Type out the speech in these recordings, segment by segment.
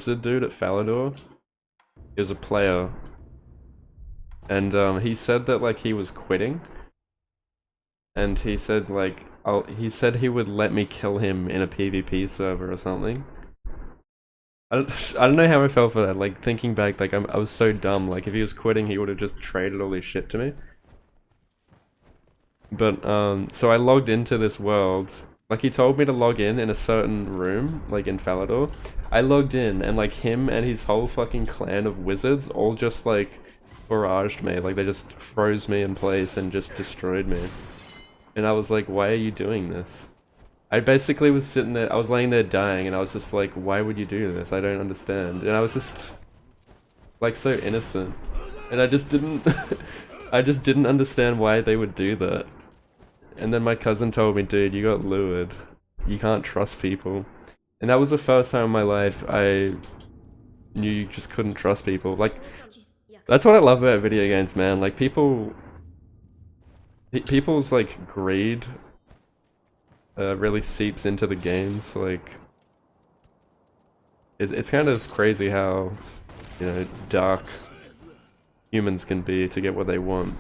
a dude at Falador. He was a player, and he said that like he was quitting, and he said like he said he would let me kill him in a PvP server or something. I don't know how I felt for that. Like thinking back, like I was so dumb. Like if he was quitting, he would have just traded all this shit to me. But so I logged into this world. Like he told me to log in a certain room, like in Falador. I logged in and like him and his whole fucking clan of wizards all just like barraged me. Like they just froze me in place and just destroyed me. And I was like, why are you doing this? I basically was sitting there, I was laying there dying and I was just like, why would you do this? I don't understand. And I was just like so innocent. And I just didn't I just didn't understand why they would do that. And then my cousin told me, dude, you got lured. You can't trust people. And that was the first time in my life I knew you just couldn't trust people. Like, that's what I love about video games, man. Like, people's like greed really seeps into the games. Like, it's kind of crazy how, you know, dark humans can be to get what they want.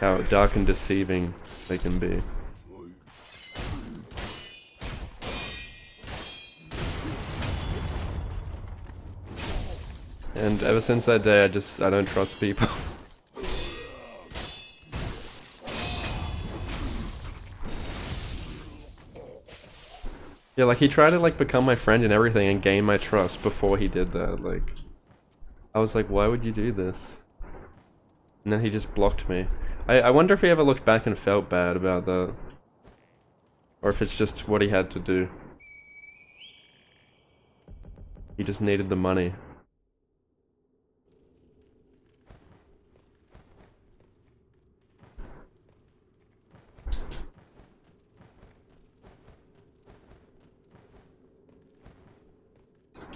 How dark and deceiving they can be. And ever since that day, I don't trust people. Yeah, like he tried to like become my friend and everything and gain my trust before he did that. Like, I was like, why would you do this? And then he just blocked me. I wonder if he ever looked back and felt bad about that. Or if it's just what he had to do. He just needed the money.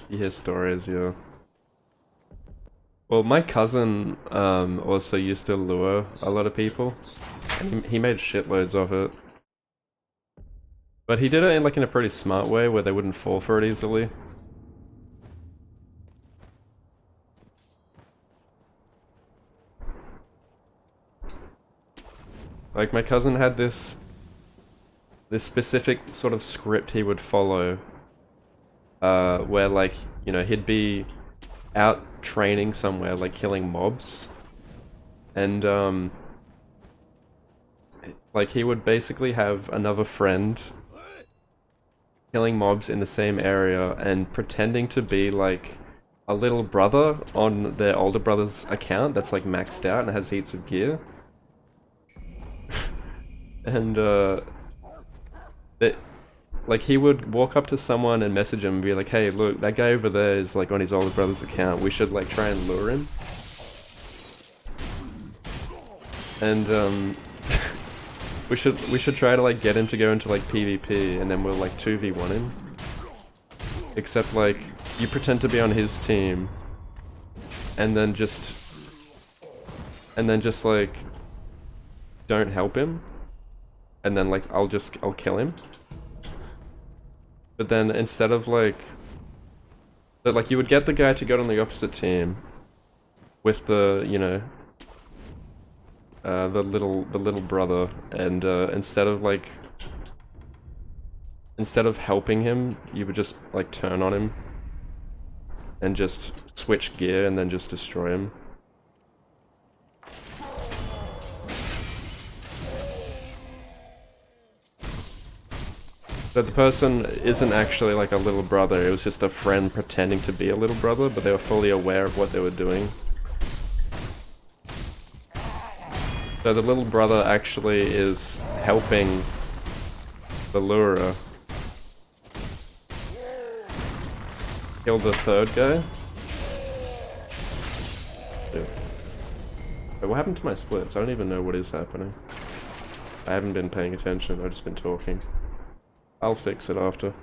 You hear stories, yeah. Well, my cousin also used to lure a lot of people. And he made shitloads of it. But he did it in like in a pretty smart way where they wouldn't fall for it easily. Like my cousin had this specific sort of script he would follow where like, you know, he'd be out training somewhere, like killing mobs, and like he would basically have another friend killing mobs in the same area and pretending to be like a little brother on their older brother's account that's like maxed out and has heaps of gear. And like he would walk up to someone and message him and be like, hey, look, that guy over there is like on his older brother's account. We should like try and lure him. And we should try to like get him to go into like PvP and then we'll like 2v1 him. Except like you pretend to be on his team and then just like don't help him. And then like I'll kill him. But then instead of like, but like you would get the guy to go on the opposite team with the, you know, the little brother, and instead of helping him, you would just like turn on him and just switch gear and then just destroy him. But the person isn't actually like a little brother, it was just a friend pretending to be a little brother, but they were fully aware of what they were doing. So the little brother actually is helping the lurer kill the third guy. Yeah. Wait, what happened to my splits? I don't even know what is happening. I haven't been paying attention, I've just been talking. I'll fix it after.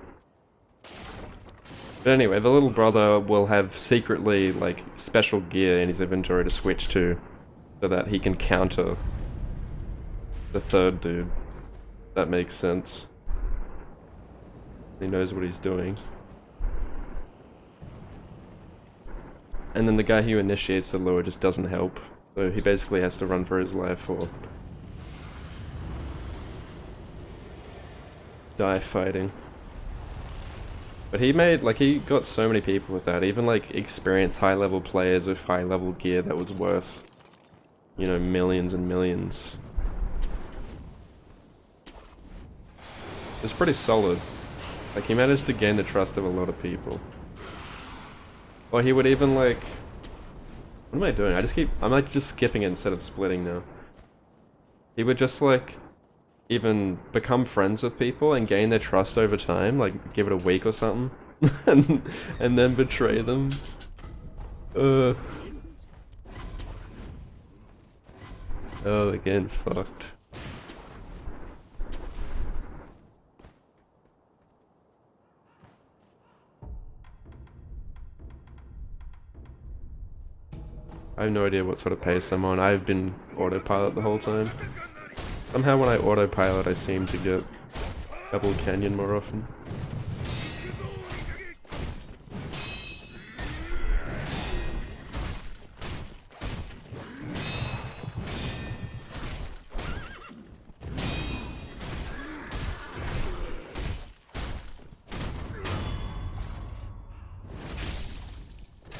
But anyway, the little brother will have secretly, like, special gear in his inventory to switch to, so that he can counter the third dude. That makes sense. He knows what he's doing. and then the guy who initiates the lure just doesn't help. So he basically has to run for his life or die fighting. But he made, like, he got so many people with that, even like experienced high level players with high level gear that was worth, you know, millions and millions. It's pretty solid. Like, he managed to gain the trust of a lot of people. Or he would even like... What am I doing? I'm like just skipping it instead of splitting now. He would just like even become friends with people and gain their trust over time, like give it a week or something, and then betray them. Oh, the game's fucked. I have no idea what sort of pace I'm on. I've been autopilot the whole time. Somehow when I autopilot I seem to get double canyon more often.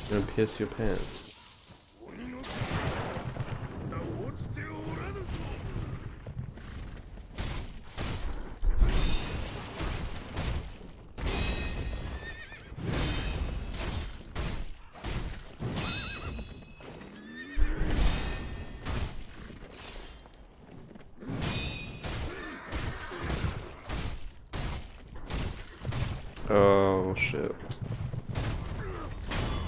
You're gonna piss your pants. Oh shit.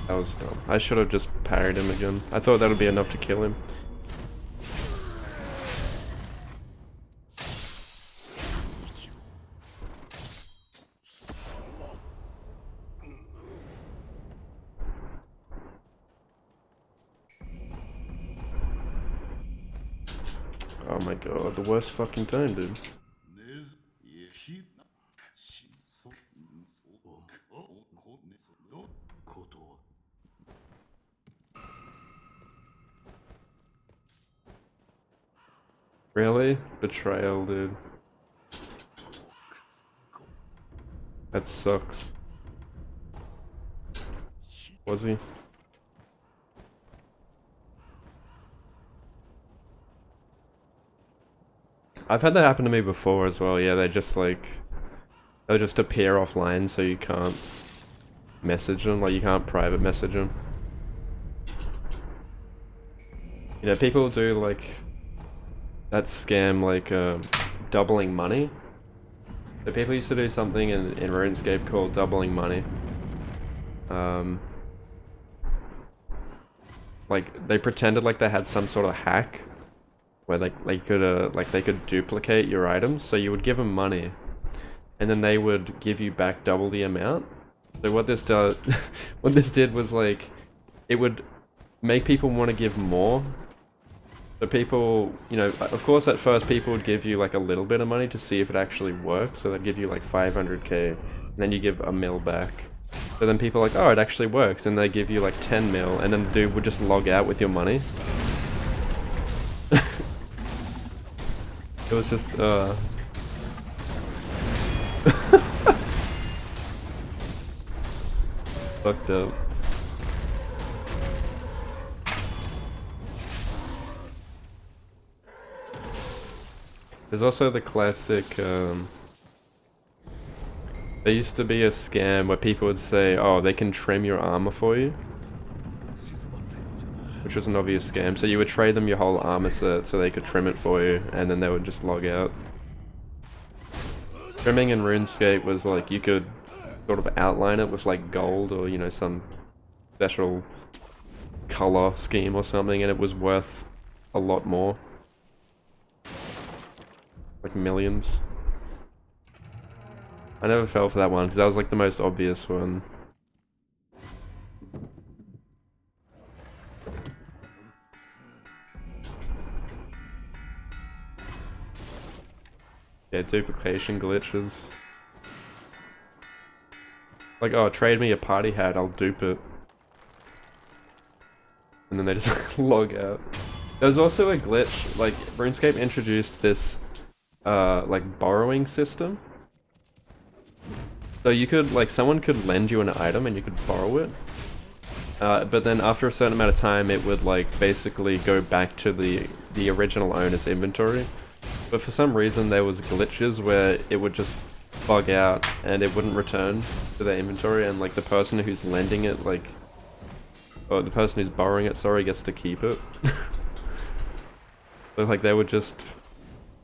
That was dumb. I should have just parried him again. I thought that would be enough to kill him. Oh my god, the worst fucking time, dude. Really? Betrayal, dude. That sucks. Was he? I've had that happen to me before as well. Yeah, they'll just appear offline so you can't message them, like you can't private message them. You know, people do like that scam, like doubling money. So people used to do something in RuneScape called doubling money. Like they pretended like they had some sort of hack where they could duplicate your items. So you would give them money, and then they would give you back double the amount. So what this did was like it would make people want to give more. So people, you know, of course at first people would give you like a little bit of money to see if it actually works. So they'd give you like 500k, and then you give a mil back. So then people are like, oh, it actually works, and they give you like 10 mil, and then the dude would just log out with your money. It was just, fucked up. There's also the classic, there used to be a scam where people would say, oh, they can trim your armor for you. Which was an obvious scam. So you would trade them your whole armor set so they could trim it for you, and then they would just log out. Trimming in RuneScape was like, you could sort of outline it with like gold or, you know, some special color scheme or something, and it was worth a lot more. Like millions. I never fell for that one because that was like the most obvious one. Yeah, duplication glitches. Like, oh, trade me a party hat, I'll dupe it. and then they just log out. There was also a glitch, like RuneScape introduced this like borrowing system. So you could, like, someone could lend you an item and you could borrow it. But then after a certain amount of time it would like basically go back to the original owner's inventory. But for some reason there was glitches where it would just bug out and it wouldn't return to their inventory, and like the person who's lending it, like, or the person who's borrowing it, sorry, gets to keep it. So like they would just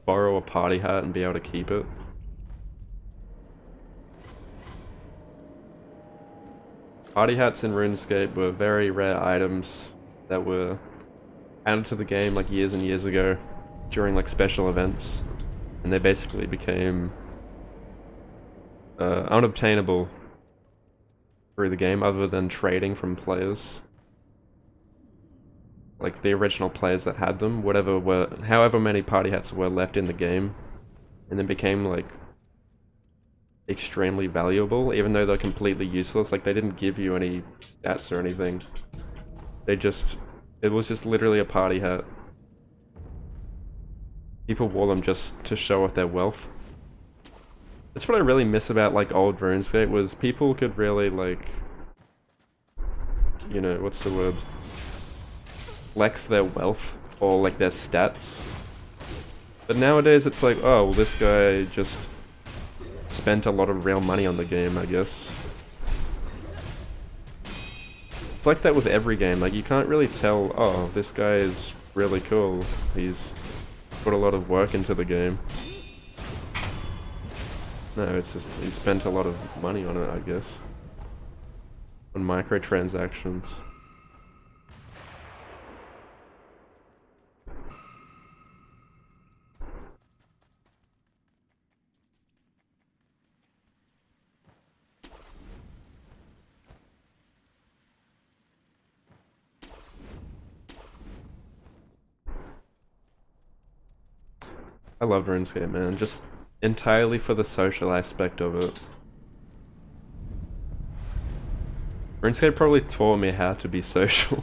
borrow a party hat and be able to keep it. Party hats in RuneScape were very rare items that were added to the game like years and years ago during like special events, and they basically became unobtainable through the game other than trading from players. Like the original players that had them, however many party hats were left in the game, and then became like extremely valuable, even though they're completely useless. Like they didn't give you any stats or anything. It was just literally a party hat. People wore them just to show off their wealth. That's what I really miss about like old RuneScape, was people could really like, you know, what's the word? Flex their wealth or like their stats. But nowadays it's like, oh, well, this guy just spent a lot of real money on the game, I guess. It's like that with every game, like you can't really tell, oh, this guy is really cool, he's put a lot of work into the game. No, it's just, he spent a lot of money on it, I guess. On microtransactions. I love RuneScape, man, just entirely for the social aspect of it. RuneScape probably taught me how to be social.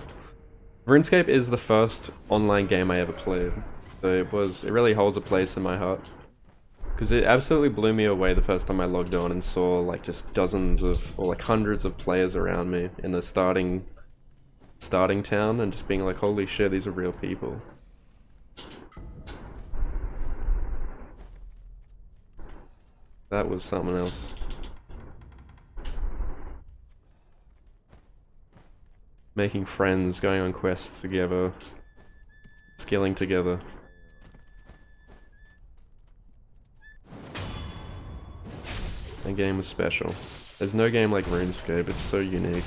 RuneScape is the first online game I ever played, so it really holds a place in my heart. Because it absolutely blew me away the first time I logged on and saw like just dozens of, or like hundreds of players around me in the starting town, and just being like, holy shit, these are real people. That was something else. Making friends, going on quests together, skilling together. That game was special. There's no game like RuneScape, it's so unique.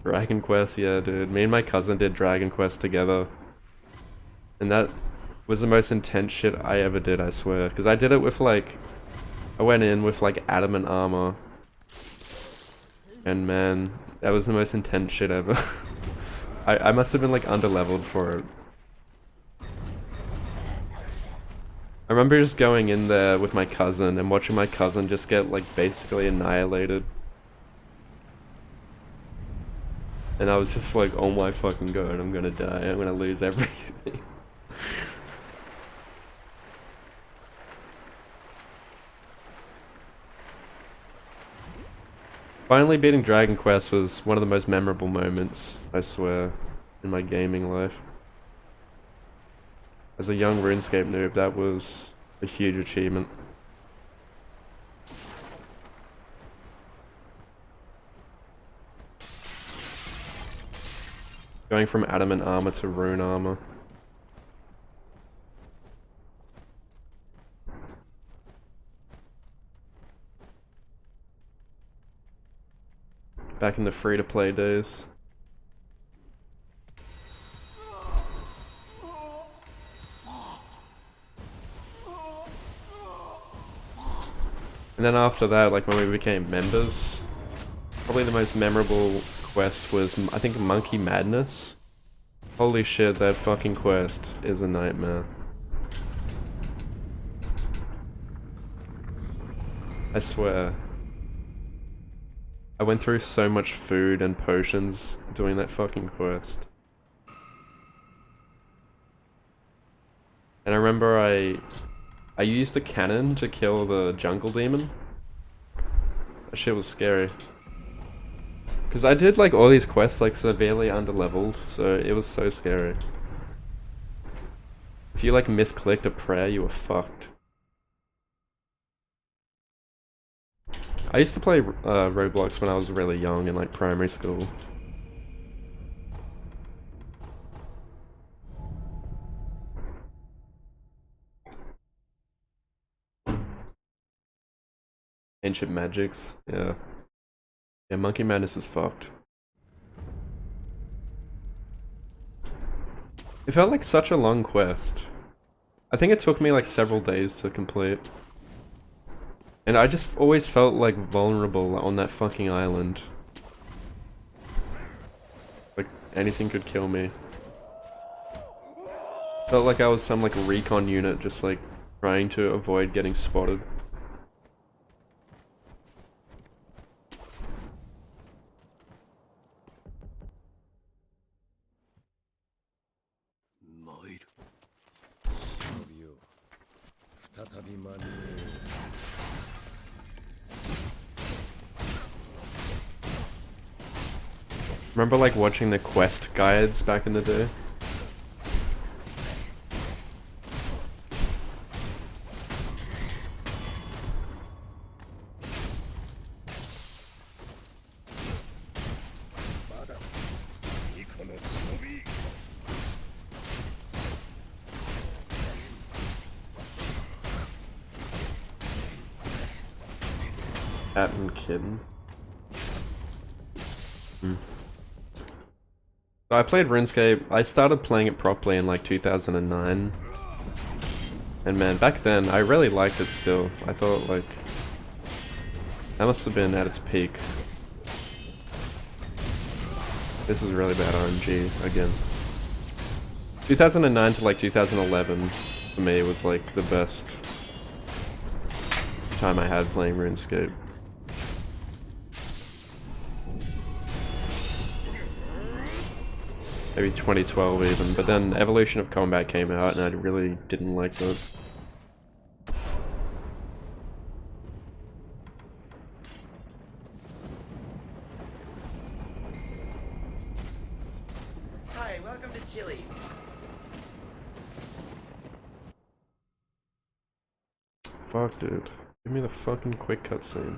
Dragon Quest, yeah, dude. Me and my cousin did Dragon Quest together. And that was the most intense shit I ever did, I swear. Because I did it with like, I went in with like adamant armor. And man, that was the most intense shit ever. I must have been like underleveled for it. I remember just going in there with my cousin and watching my cousin just get like basically annihilated. And I was just like, oh my fucking god, I'm gonna die, I'm gonna lose everything. Finally beating Dragon Quest was one of the most memorable moments, I swear, in my gaming life. As a young RuneScape noob, that was a huge achievement. Going from adamant armor to rune armor. Back in the free-to-play days. And then after that, like when we became members, Probably the most memorable quest was, I think, Monkey Madness. Holy shit, that fucking quest is a nightmare. I swear. I went through so much food and potions doing that fucking quest. And I remember I used a cannon to kill the jungle demon. That shit was scary. Because I did like all these quests like severely underleveled, so it was so scary. If you like misclicked a prayer, you were fucked. I used to play Roblox when I was really young in like primary school. Ancient Magics, yeah. Yeah, Monkey Madness is fucked. It felt like such a long quest. I think it took me like several days to complete. And I just always felt like vulnerable on that fucking island. Like anything could kill me. Felt like I was some like recon unit just like trying to avoid getting spotted. Remember like watching the quest guides back in the day? Cat and kitten. So I played RuneScape. I started playing it properly in like 2009. And man, back then I really liked it still. I thought like that must have been at its peak. This is really bad RNG again. 2009 to like 2011 for me was like the best time I had playing RuneScape. Maybe 2012 even, but then Evolution of Combat came out and I really didn't like that. Hi, welcome to Chili's. Fuck, dude. Give me the fucking quick cutscene.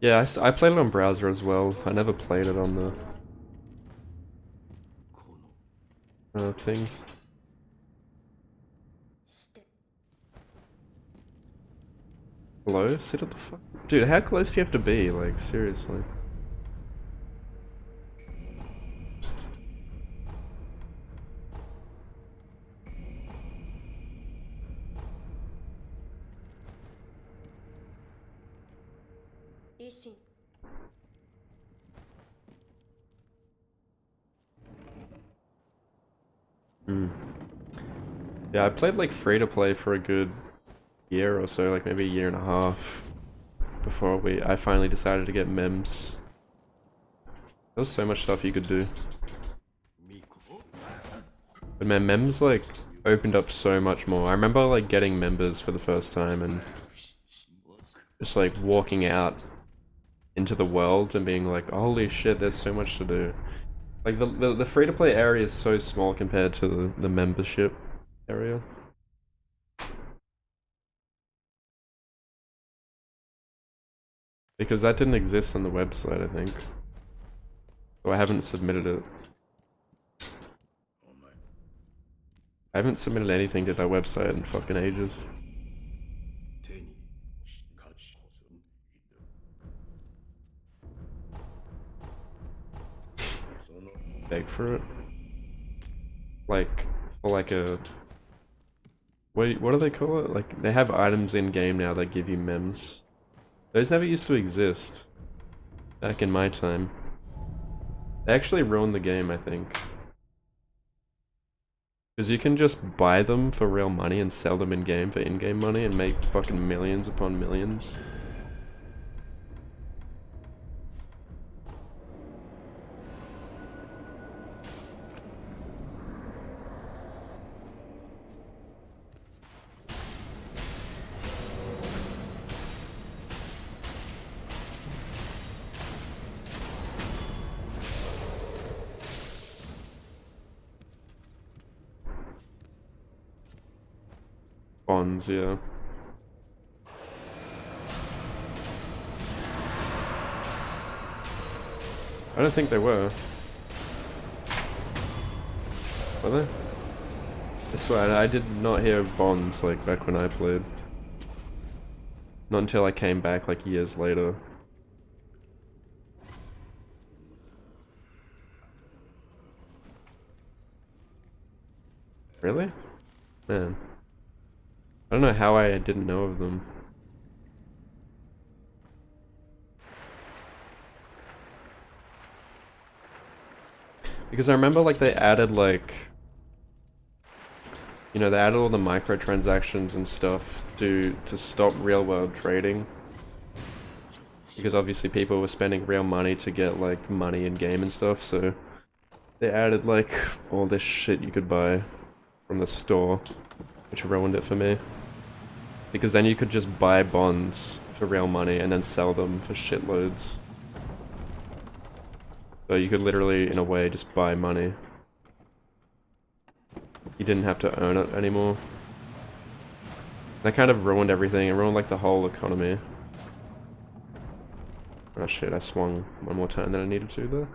Yeah, I played it on browser as well. I never played it on the thing. Hello? Sit at the fuck. Dude, how close do you have to be? Like, seriously. Yeah, I played like free to play for a good year or so, like maybe a year and a half before I finally decided to get mems. There was so much stuff you could do. But man, mems like opened up so much more. I remember like getting members for the first time and just like walking out into the world and being like, holy shit, there's so much to do. Like the free to play area is so small compared to the membership area. Because that didn't exist on the website, I think. So I haven't submitted it. I haven't submitted anything to that website in fucking ages. beg for it. Like, for like a... Wait, what do they call it? Like, they have items in game now that give you mems. Those never used to exist. Back in my time. They actually ruined the game, I think. Because you can just buy them for real money and sell them in game for in-game money and make fucking millions upon millions. Bonds, yeah. I don't think they were. Were they? I swear, I did not hear of bonds like back when I played. Not until I came back like years later. Really? Man. I don't know how I didn't know of them. Because I remember like they added like... You know, they added all the microtransactions and stuff to stop real world trading. Because obviously people were spending real money to get like money in game and stuff, so... They added like all this shit you could buy from the store, which ruined it for me. Because then you could just buy bonds for real money and then sell them for shitloads. So you could literally, in a way, just buy money. You didn't have to own it anymore. That kind of ruined everything. It ruined like the whole economy. Oh shit, I swung one more time than I needed to there.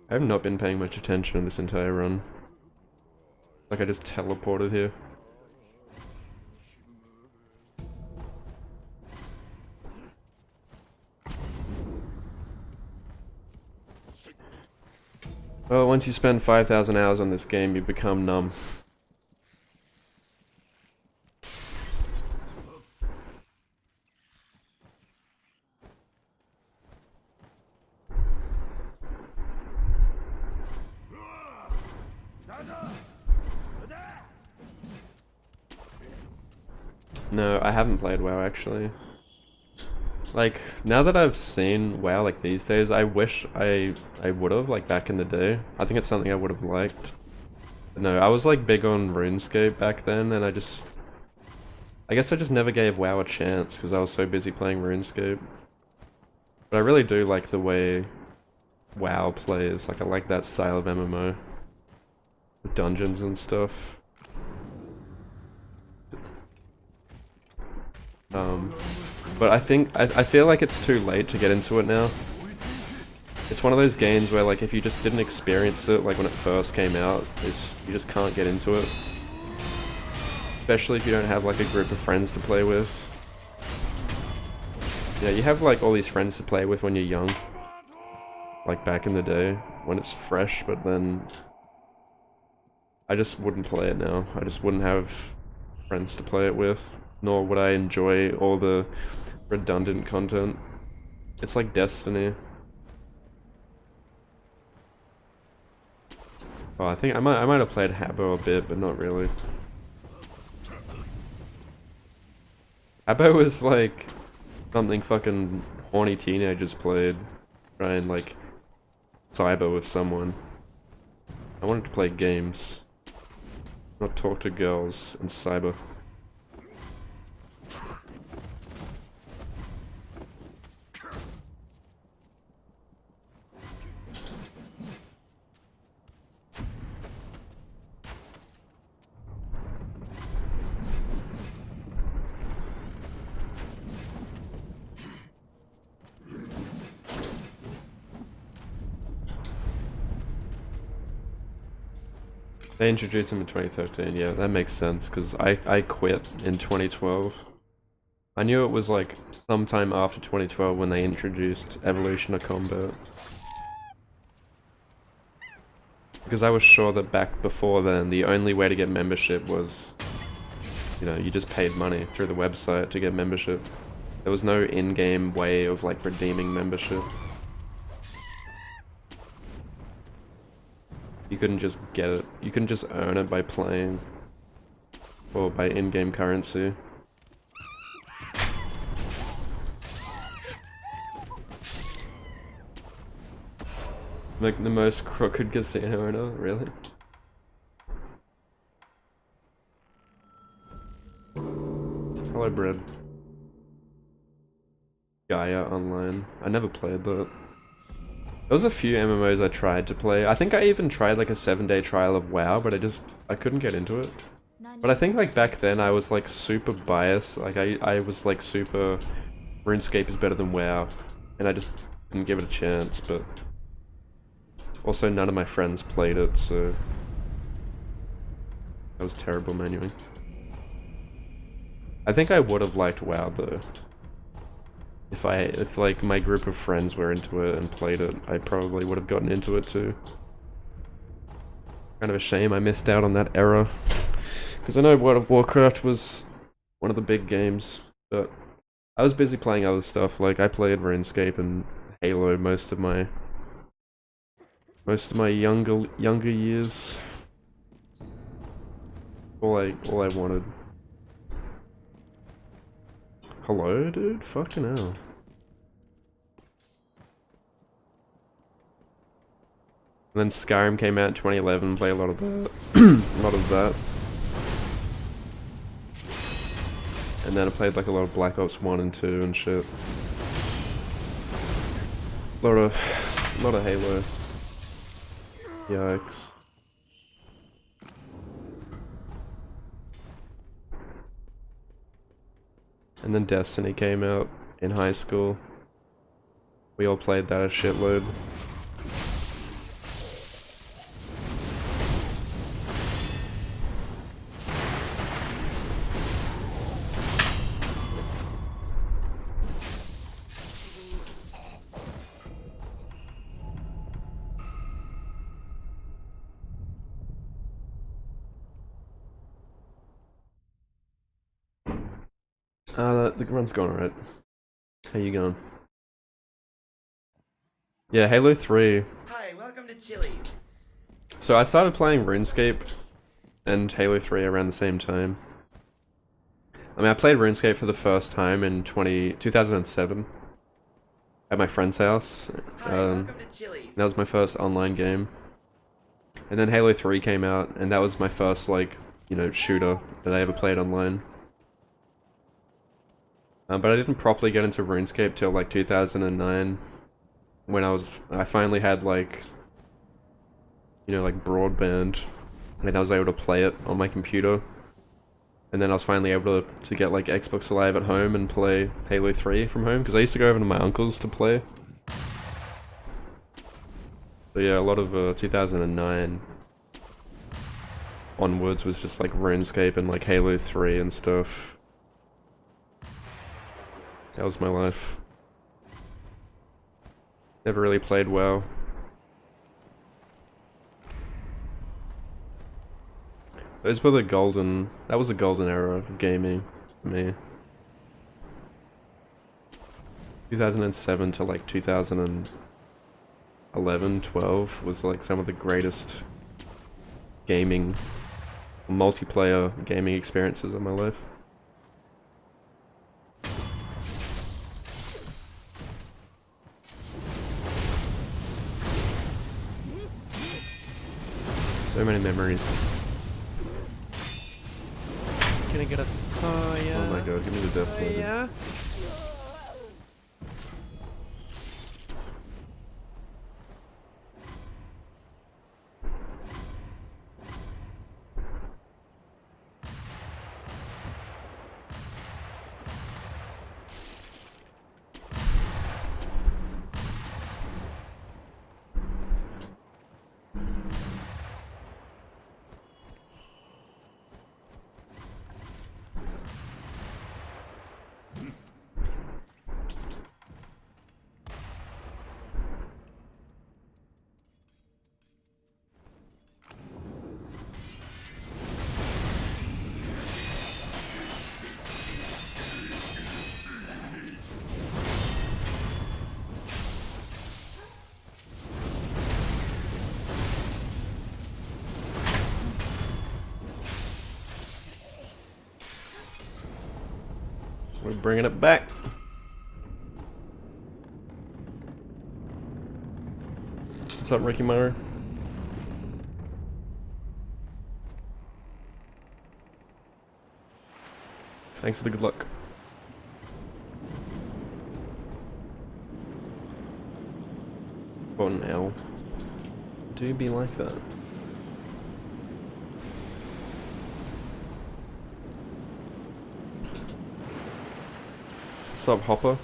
I have not been paying much attention this entire run. Like I just teleported here. Well, once you spend 5,000 hours on this game, you become numb. No, I haven't played WoW actually. Like, now that I've seen WoW like these days, I wish I would've, like back in the day. I think it's something I would've liked. But no, I was like big on RuneScape back then, and I guess I just never gave WoW a chance because I was so busy playing RuneScape. But I really do like the way WoW plays. Like, I like that style of MMO. With dungeons and stuff. But I feel like it's too late to get into it now. It's one of those games where like if you just didn't experience it like when it first came out, you just can't get into it. Especially if you don't have like a group of friends to play with. Yeah, you have like all these friends to play with when you're young. Like back in the day, when it's fresh, but then... I just wouldn't play it now. I just wouldn't have friends to play it with. Nor would I enjoy all the redundant content. It's like Destiny. Oh, I think I might have played Habbo a bit, but not really. Habbo was like something fucking horny teenagers played. Try and like cyber with someone. I wanted to play games. Not talk to girls and cyber. They introduced him in 2013, yeah, that makes sense, because I quit in 2012. I knew it was like sometime after 2012 when they introduced Evolution of Combat. Because I was sure that back before then, the only way to get membership was, you know, you just paid money through the website to get membership. There was no in-game way of like redeeming membership. You couldn't just get it. You couldn't just earn it by playing. Or by in-game currency. Like the most crooked casino owner, really? Hello, Bread. Gaia Online. I never played that. There was a few MMOs I tried to play. I think I even tried like a 7-day trial of WoW, but I couldn't get into it. But I think like back then I was like super biased. Like I was like super RuneScape is better than WoW, and I just didn't give it a chance. But also none of my friends played it, so that was terrible menuing. I think I would have liked WoW though. If like my group of friends were into it and played it, I probably would have gotten into it too. Kind of a shame I missed out on that era. Because I know World of Warcraft was one of the big games, but I was busy playing other stuff. Like I played RuneScape and Halo most of my younger years. All I wanted. Hello, dude? Fucking hell. And then Skyrim came out in 2011, play a lot of that. A lot of that. And then I played like a lot of Black Ops 1 and 2 and shit. A lot of Halo. Yikes. And then Destiny came out in high school. We all played that a shitload. The run's going alright. How you going? Yeah, Halo 3. Hi, welcome to Chili's. So I started playing RuneScape and Halo 3 around the same time. I mean, I played RuneScape for the first time in 2007 at my friend's house. Hi, welcome to Chili's. That was my first online game. And then Halo 3 came out, and that was my first, like, you know, shooter that I ever played online. But I didn't properly get into RuneScape till like 2009, when I finally had like, you know, like broadband, and I was able to play it on my computer. And then I was finally able to get like Xbox Live at home and play Halo 3 from home, because I used to go over to my uncle's to play. But yeah, a lot of 2009 onwards was just like RuneScape and like Halo 3 and stuff. That was my life. Never really played WoW. Those were that was the golden era of gaming for me. 2007 to like 2011, 12 was like some of the greatest multiplayer gaming experiences of my life. So many memories. Can I get a yeah? Oh my god, give me the death blade. Yeah. We're bringing it back. What's up, Ricky Murray? Thanks for the good luck. Oh, now. Do be like that. What's up, Hopper?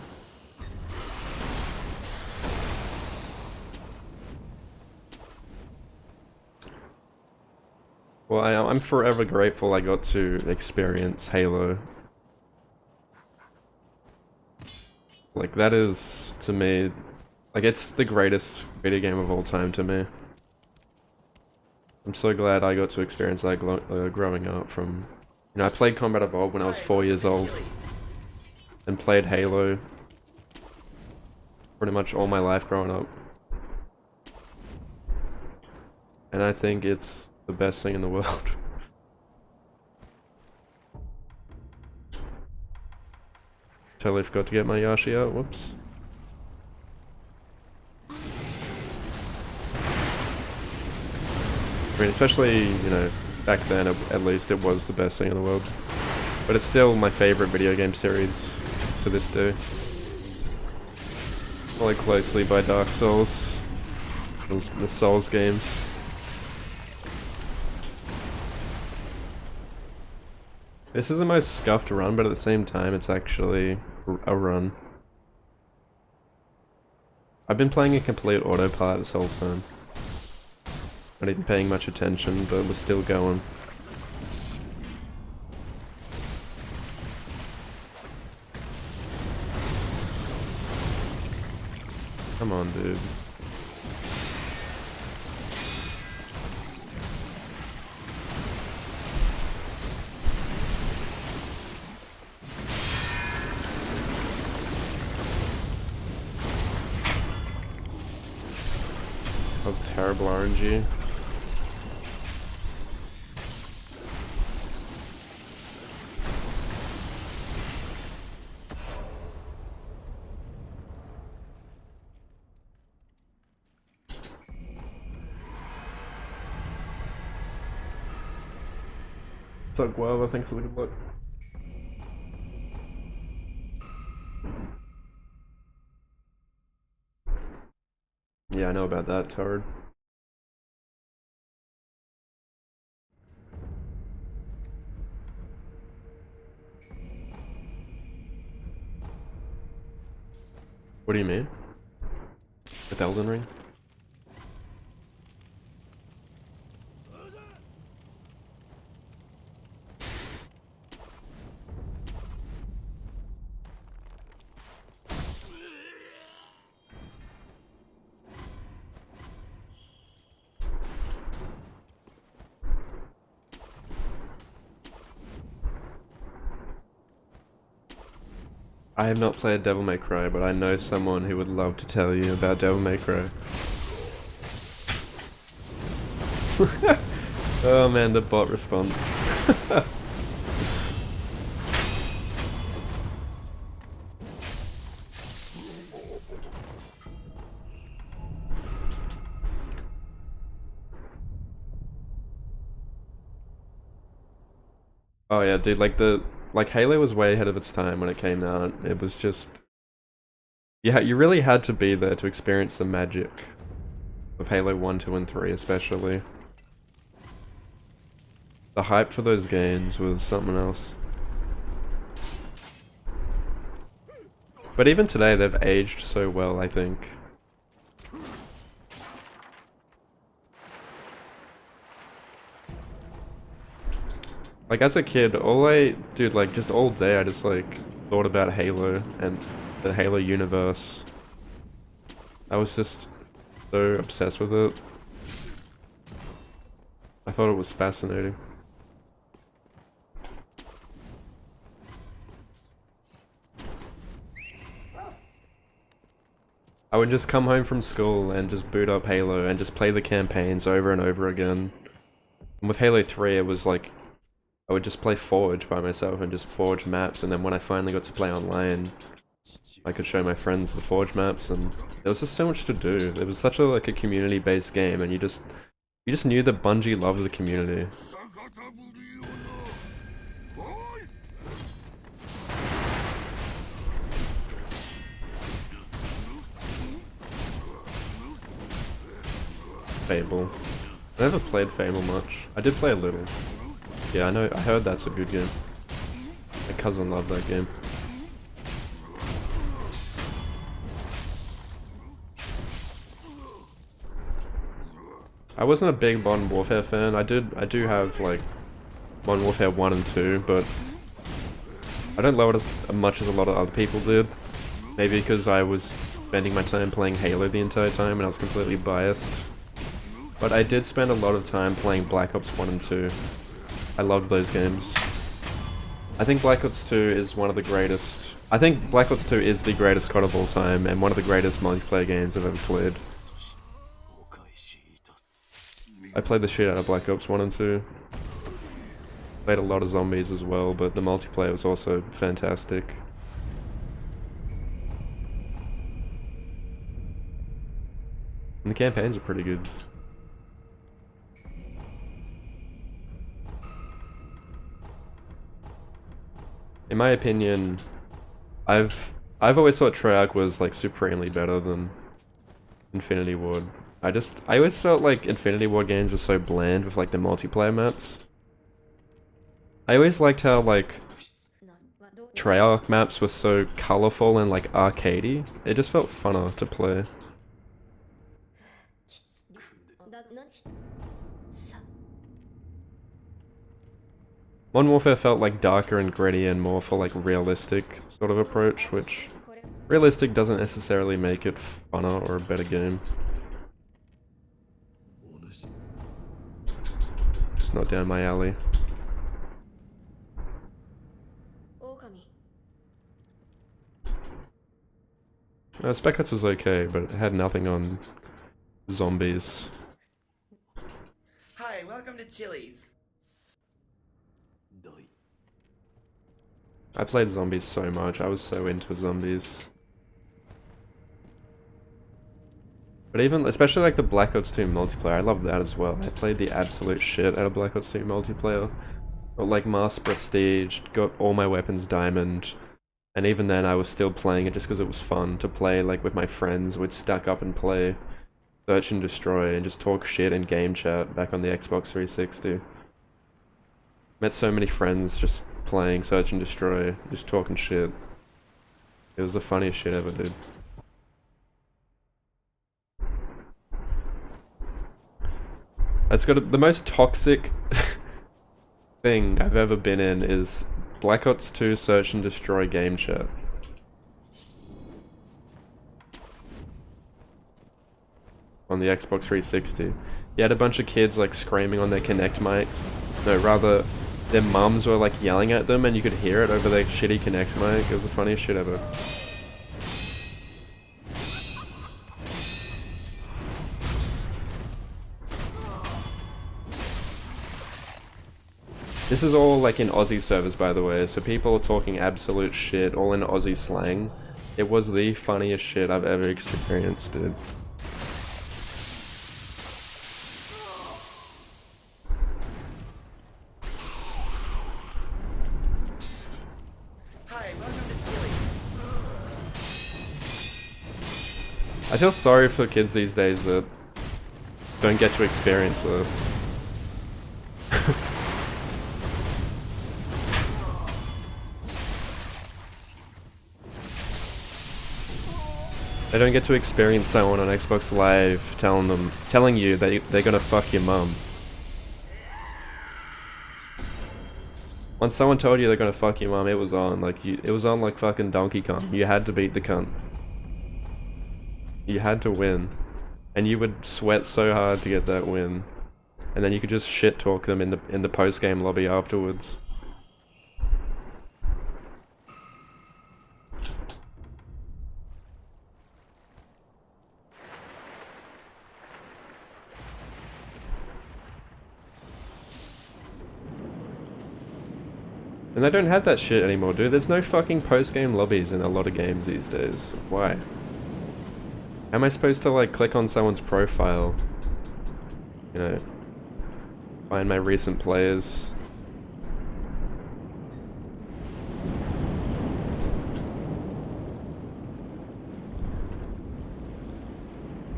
Well, I'm forever grateful I got to experience Halo. Like, that is, to me, like, it's the greatest video game of all time to me. I'm so glad I got to experience that growing up from... You know, I played Combat Evolved when I was 4 years old. And played Halo pretty much all my life growing up. And I think it's the best thing in the world. Totally forgot to get my Yashi out, whoops. I mean, especially, you know, back then at least it was the best thing in the world. But it's still my favorite video game series to this day. Followed closely by Dark Souls, the Souls games. This is the most scuffed run, but at the same time it's actually a run. I've been playing a complete autopilot this whole time. Not even paying much attention, but we're still going. Come on, dude. That was terrible RNG. What's up, Guava? Thanks for the good luck. Yeah, I know about that, Tard. What do you mean? With Elden Ring? I have not played Devil May Cry, but I know someone who would love to tell you about Devil May Cry. Oh man, the bot response. Oh yeah, dude, like Halo was way ahead of its time when it came out. It was just... you really had to be there to experience the magic of Halo 1, 2, and 3 especially. The hype for those games was something else. But even today they've aged so well, I think. Like as a kid, dude, like just all day I just like thought about Halo and the Halo universe. I was just so obsessed with it. I thought it was fascinating. I would just come home from school and just boot up Halo and just play the campaigns over and over again. And with Halo 3 it was like I would just play Forge by myself and just forge maps, and then when I finally got to play online, I could show my friends the Forge maps, and there was just so much to do. It was such a like a community-based game, and you just knew that Bungie loved the community. Fable. I never played Fable much. I did play a little. Yeah, I know. I heard that's a good game. My cousin loved that game. I wasn't a big Modern Warfare fan. I do have like Modern Warfare 1 and 2, but I don't love it as much as a lot of other people did. Maybe because I was spending my time playing Halo the entire time and I was completely biased. But I did spend a lot of time playing Black Ops 1 and 2. I loved those games. I think Black Ops 2 is one of the greatest... I think Black Ops 2 is the greatest COD of all time and one of the greatest multiplayer games I've ever played. I played the shit out of Black Ops 1 and 2. Played a lot of zombies as well, but the multiplayer was also fantastic. And the campaigns are pretty good. In my opinion, I've always thought Treyarch was like supremely better than Infinity Ward. I always felt like Infinity Ward games were so bland with like the multiplayer maps. I always liked how like Treyarch maps were so colorful and like arcadey. It just felt funner to play. Modern Warfare felt like darker and gritty and more for like realistic sort of approach, which realistic doesn't necessarily make it funner or a better game. It's not down my alley. Spec Ops was okay, but it had nothing on zombies. Hi, welcome to Chili's. I played zombies so much, I was so into zombies. But even, especially like the Black Ops 2 multiplayer, I love that as well. I played the absolute shit out of Black Ops 2 multiplayer. Got like Master Prestige, got all my weapons Diamond, and even then I was still playing it just because it was fun to play like with my friends. We'd stack up and play Search and Destroy and just talk shit in game chat back on the Xbox 360. Met so many friends just playing Search and Destroy, just talking shit. It was the funniest shit ever, dude. It's got the most toxic thing I've ever been in is Black Ops 2 Search and Destroy game chat. On the Xbox 360. You had a bunch of kids like screaming on their Kinect mics. No, rather, their mums were like yelling at them and you could hear it over their shitty Kinect mic. It was the funniest shit ever. This is all like in Aussie servers, by the way, so people are talking absolute shit, all in Aussie slang. It was the funniest shit I've ever experienced, dude. Hi, welcome to Chili's. I feel sorry for kids these days that don't get to experience it. They don't get to experience someone on Xbox Live telling you that they're gonna fuck your mum. Once someone told you they're gonna fuck your mum, it was on. It was on like fucking Donkey Kong. You had to beat the cunt. You had to win. And you would sweat so hard to get that win. And then you could just shit talk them in the post-game lobby afterwards. And they don't have that shit anymore, dude. There's no fucking post-game lobbies in a lot of games these days. Why? How am I supposed to, like, click on someone's profile? You know, find my recent players.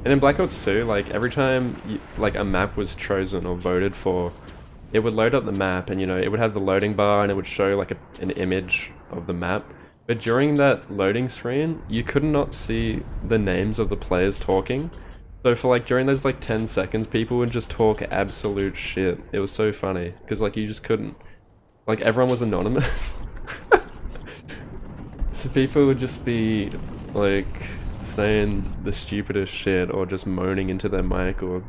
And in Black Ops 2, like, every time like a map was chosen or voted for, it would load up the map and, you know, it would have the loading bar and it would show like an image of the map. But during that loading screen, you could not see the names of the players talking. So for like during those like 10 seconds, people would just talk absolute shit. It was so funny because like you just couldn't, like everyone was anonymous. So people would just be like saying the stupidest shit or just moaning into their mic or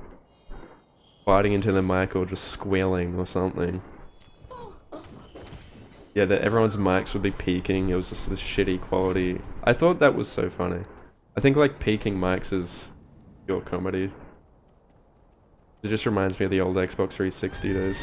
fighting into their mic or just squealing or something. Yeah, that everyone's mics would be peaking. It was just this shitty quality. I thought that was so funny. I think like peaking mics is pure comedy. It just reminds me of the old Xbox 360 days.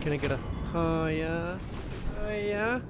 Can I get a hiya? Hiya?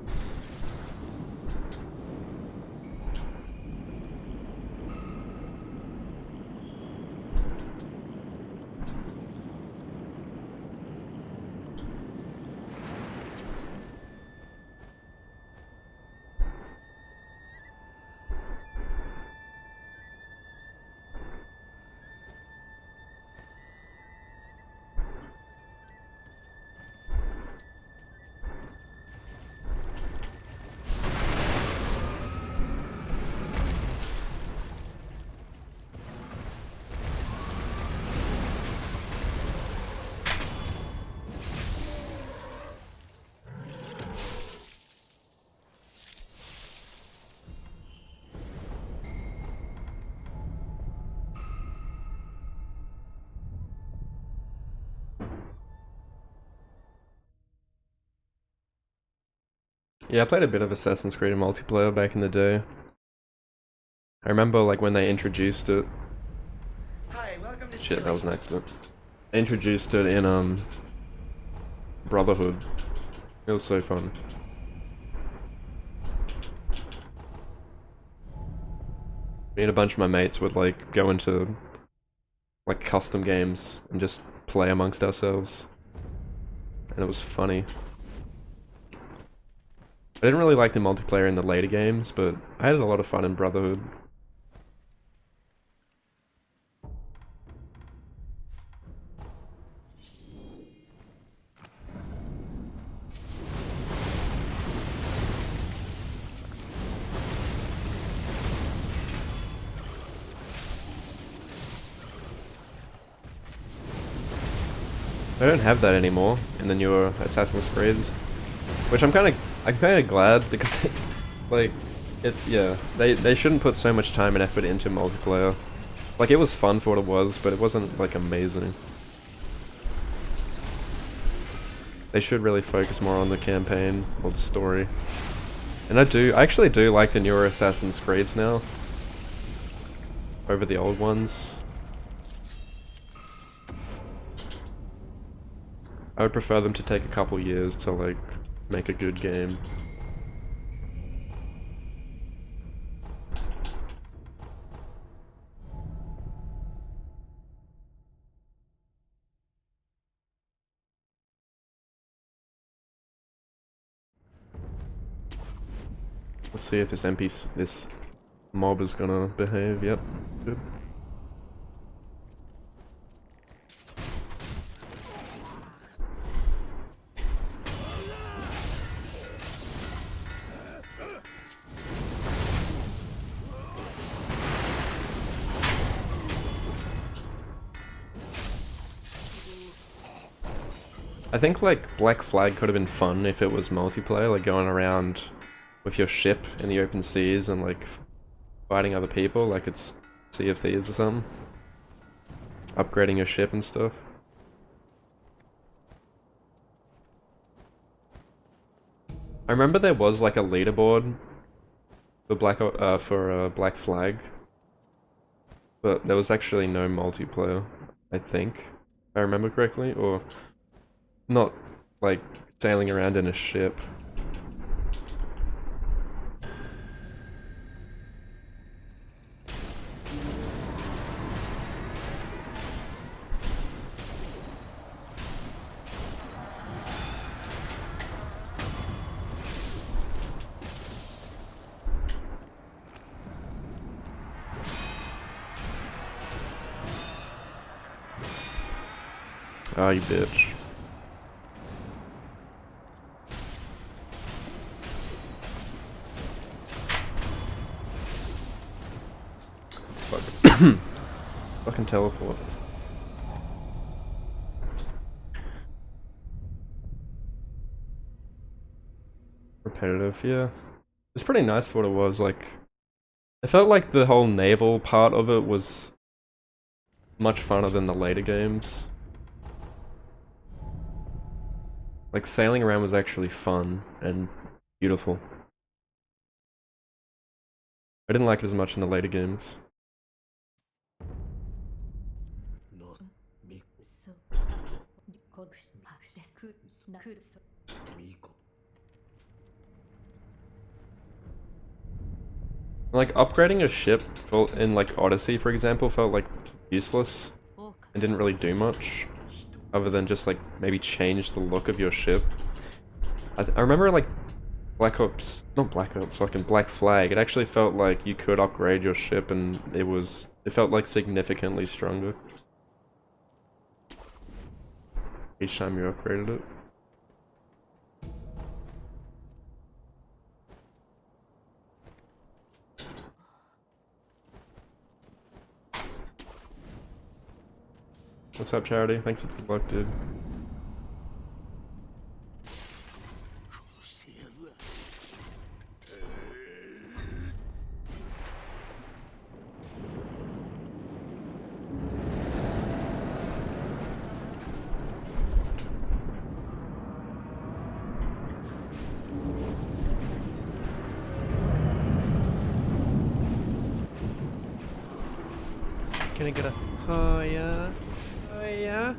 Yeah, I played a bit of Assassin's Creed multiplayer back in the day. I remember like when they introduced it. Hi, welcome to Shit, that was an Chili's. accident. They introduced it in Brotherhood. It was so fun. Me and a bunch of my mates would like go into like custom games and just play amongst ourselves. And it was funny. I didn't really like the multiplayer in the later games, but I had a lot of fun in Brotherhood. I don't have that anymore in the newer Assassin's Creeds, which I'm kind of glad because like it's yeah they shouldn't put so much time and effort into multiplayer. Like it was fun for what it was, but it wasn't like amazing. They should really focus more on the campaign or the story. And I actually do like the newer Assassin's Creeds now over the old ones. I would prefer them to take a couple years to like make a good game. Let's see if this mob is gonna behave. Yep, good. I think like Black Flag could have been fun if it was multiplayer, like going around with your ship in the open seas and like fighting other people, like it's Sea of Thieves or something. Upgrading your ship and stuff. I remember there was like a leaderboard for Black Flag, but there was actually no multiplayer, I think, if I remember correctly, or not like sailing around in a ship. Ah, you bitch. Fuck. Fucking teleport. Repetitive, yeah. It's pretty nice for what it was, like... I felt like the whole naval part of it was much funner than the later games. Like, sailing around was actually fun and beautiful. I didn't like it as much in the later games. Like, upgrading a ship in, like, Odyssey, for example, felt, like, useless and didn't really do much, other than just, like, maybe change the look of your ship. I remember, like, not Black Ops, fucking Black Flag, it actually felt like you could upgrade your ship and it felt, like, significantly stronger each time you upgraded it. What's up, Charity? Thanks for the good luck, dude. Can I get a hiya? Hiya?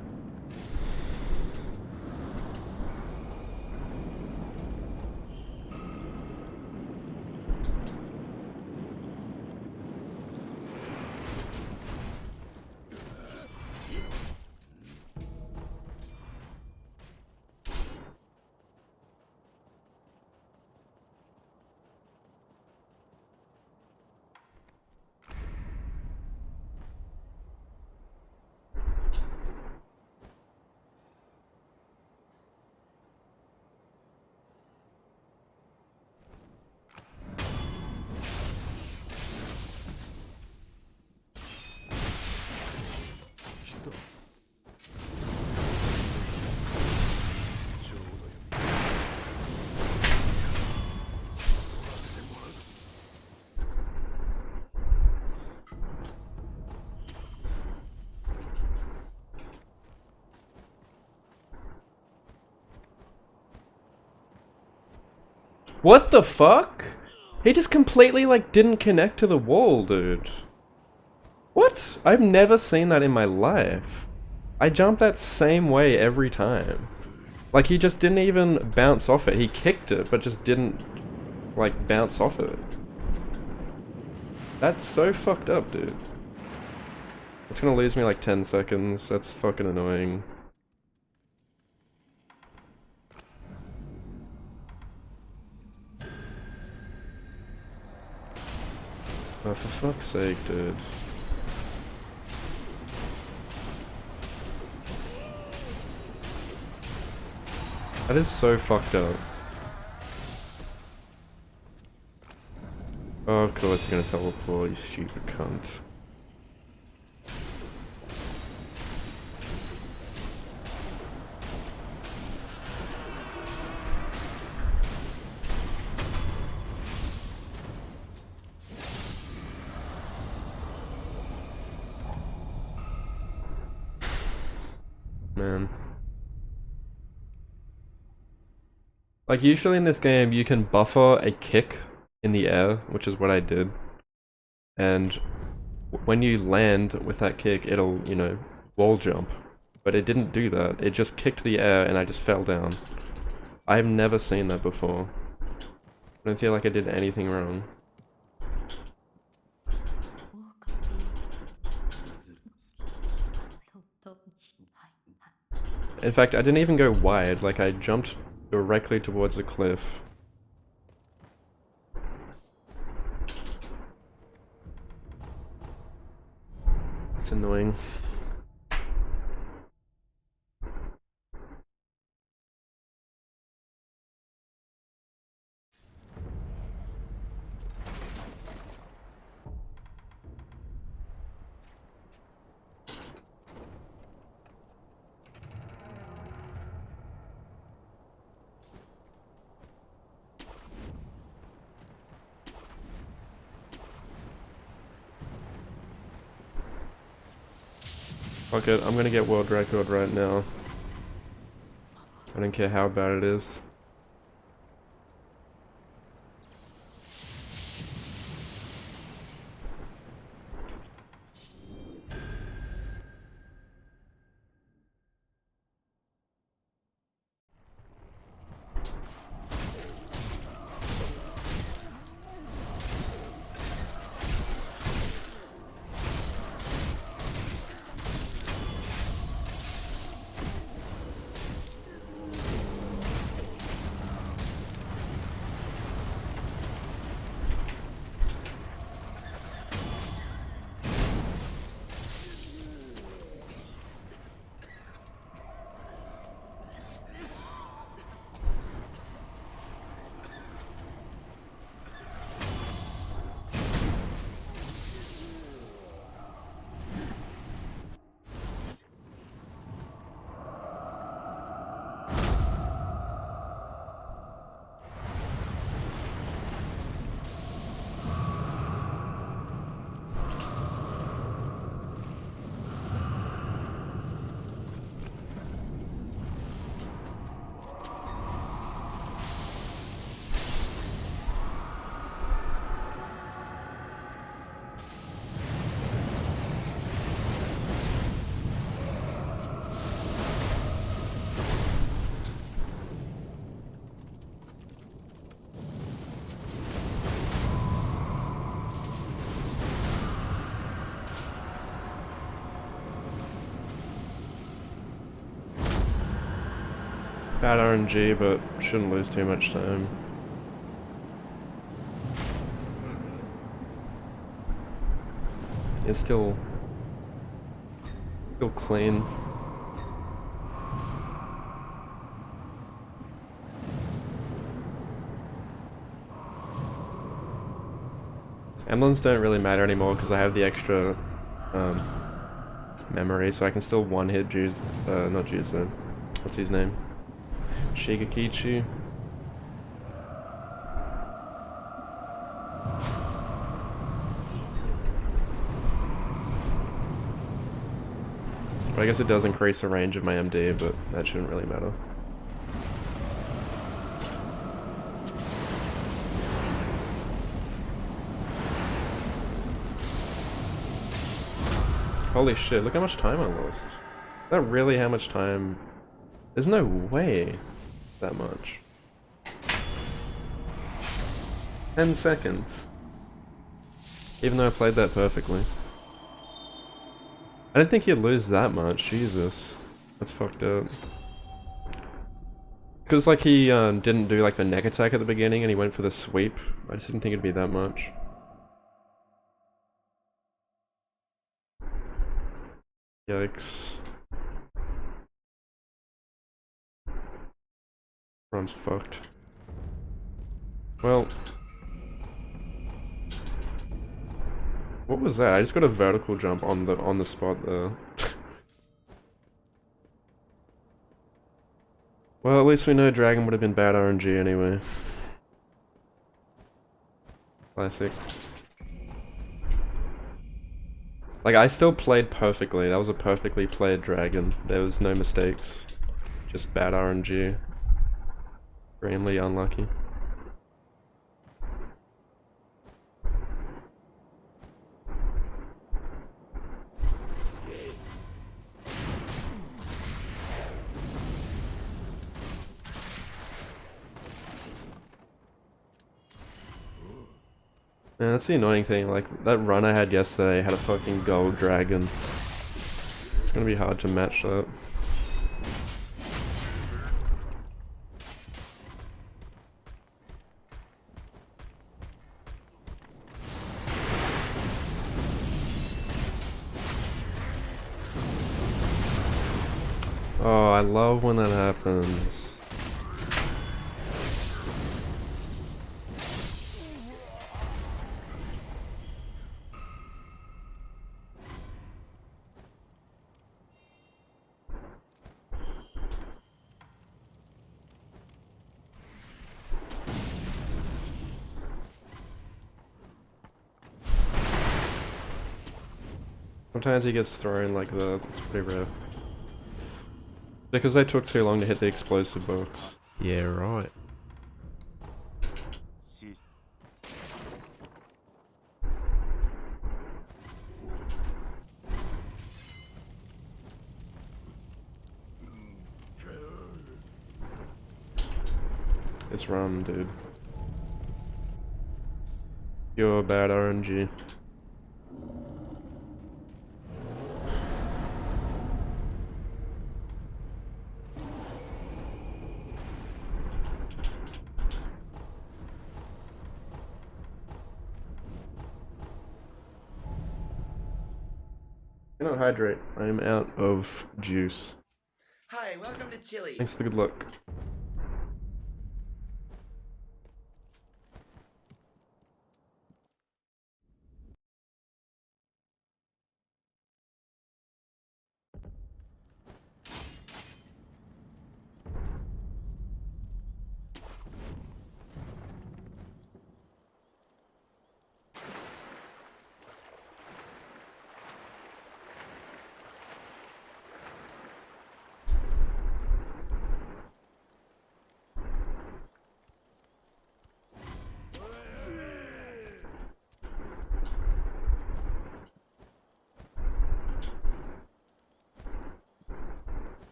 What the fuck? He just completely, like, didn't connect to the wall, dude. What? I've never seen that in my life. I jumped that same way every time. Like, he just didn't even bounce off it. He kicked it, but just didn't, like, bounce off it. That's so fucked up, dude. It's gonna lose me like 10 seconds. That's fucking annoying. Oh, for fuck's sake, dude. That is so fucked up. Oh, of course you're gonna teleport, you stupid cunt. man. Like, usually in this game, you can buffer a kick in the air, which is what I did. And when you land with that kick, it'll, you know, wall jump. But it didn't do that. It just kicked the air and I just fell down. I've never seen that before. I don't feel like I did anything wrong. In fact, I didn't even go wide, like I jumped directly towards the cliff. It's annoying. Fuck it, I'm gonna get world record right now. I don't care how bad it is. Bad RNG, but shouldn't lose too much time. It's still clean. Emblems don't really matter anymore because I have the extra memory, so I can still one-hit not Juzo. What's his name? Shigekichi. Well, I guess it does increase the range of my MD, but that shouldn't really matter. Holy shit, look how much time I lost. Is that really how much time? There's no way that much. 10 seconds. Even though I played that perfectly. I didn't think you'd lose that much, Jesus. That's fucked up. Because like he didn't do like the neck attack at the beginning and he went for the sweep. I just didn't think it'd be that much. Yikes. Run's fucked. Well, what was that? I just got a vertical jump on the spot there. Well, at least we know Dragon would have been bad RNG anyway. Classic. Like, I still played perfectly. That was a perfectly played dragon. There was no mistakes. Just bad RNG. Extremely unlucky. Yeah, that's the annoying thing, like, that run I had yesterday had a fucking gold dragon. It's gonna be hard to match that. Oh, I love when that happens. Sometimes he gets thrown like that, it's pretty rare. Because they took too long to hit the explosive box. Yeah, right. It's run, dude. You're bad RNG. Cannot hydrate. I am out of juice. Hi, welcome to Chili's. Thanks for the good luck.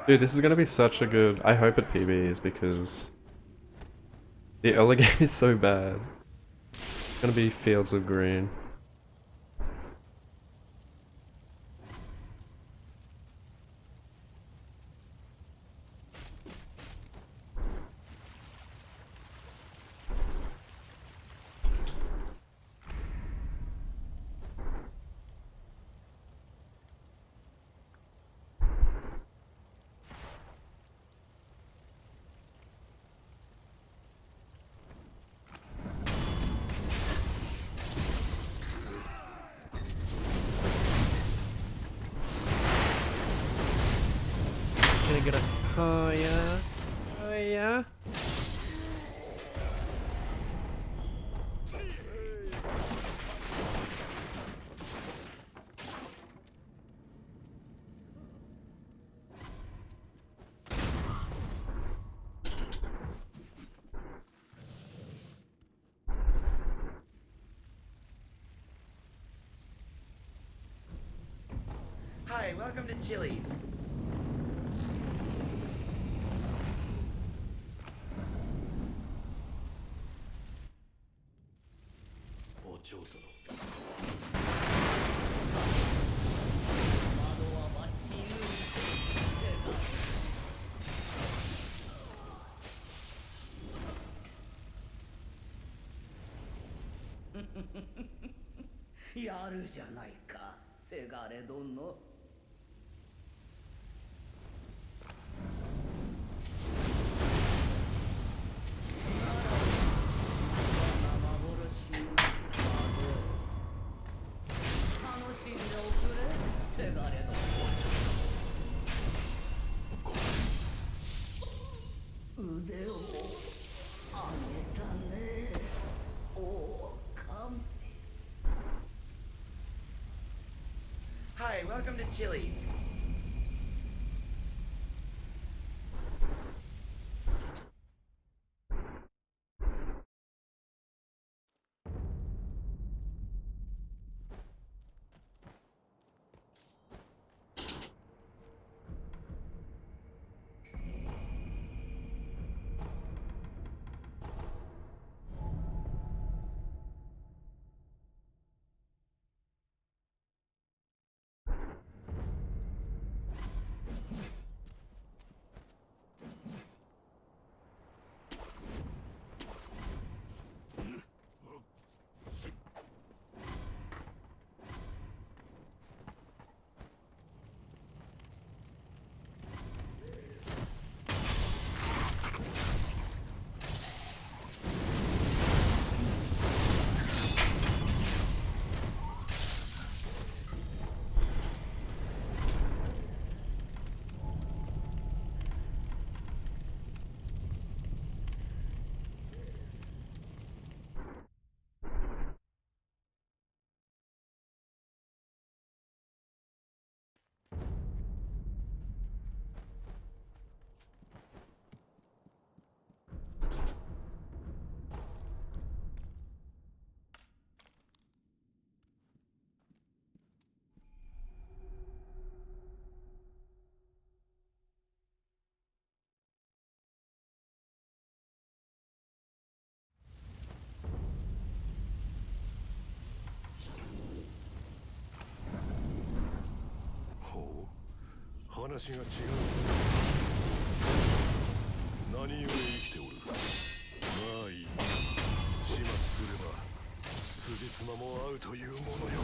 Dude, this is gonna be such a good... I hope it PBs because... the early game is so bad. It's gonna be fields of green. gonna. Oh yeah. Oh yeah. Hi, welcome to Chili's. Yaru やるじゃないか、せがれ殿。幻の窓。楽しんでおくれ、せがれ殿。腕を上げたね、狼。Hi, welcome to Chili's. Oh, 話が違う。何故生きておる。まあいい。始末すれば辻褄も合うというものよ。